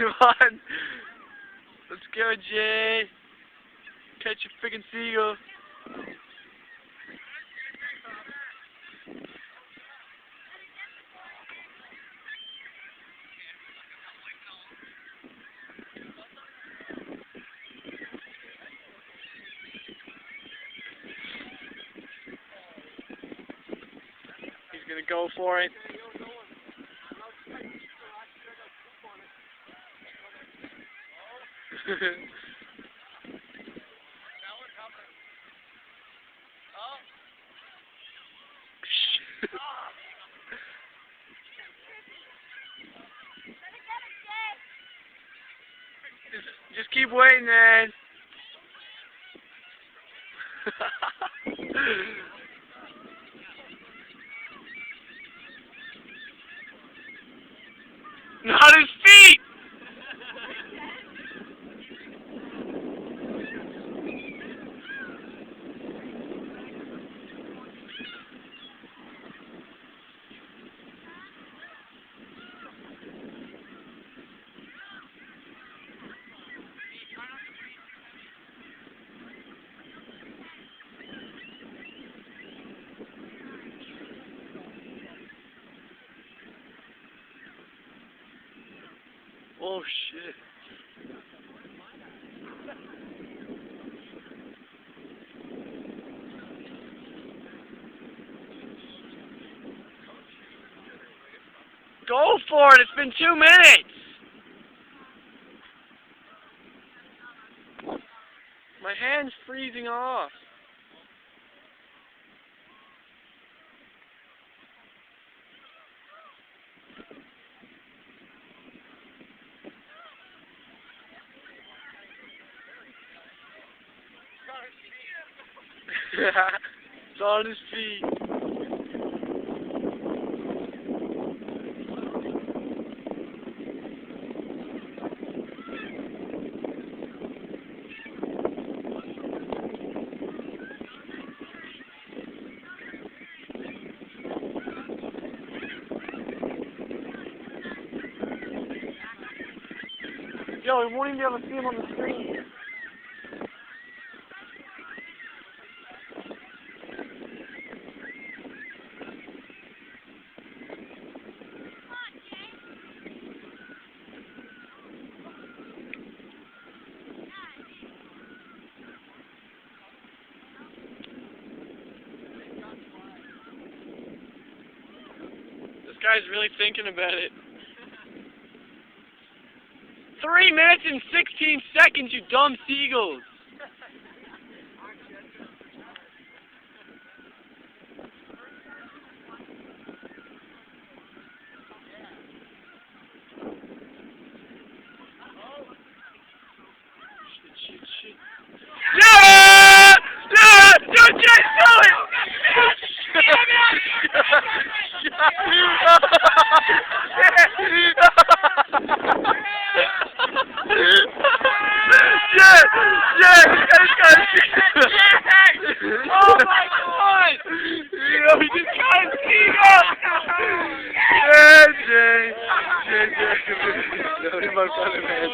Come on. Let's go, Jay. Catch a freaking seagull. He's gonna go for it. Just keep waiting, man. Not his feet! Oh shit. Go for it, it's been 2 minutes! My hand's freezing off. It's on his feet. Yo, we won't even be able to see him on the screen. This guy's really thinking about it. 3 minutes and 16 seconds, you dumb seagulls! Shit. Yeah! Yeah! Do it, Jay! Do it! Oh my god! Yo, he just got his teeth up! Yeah, Jay! Jay. No, he might find him, man.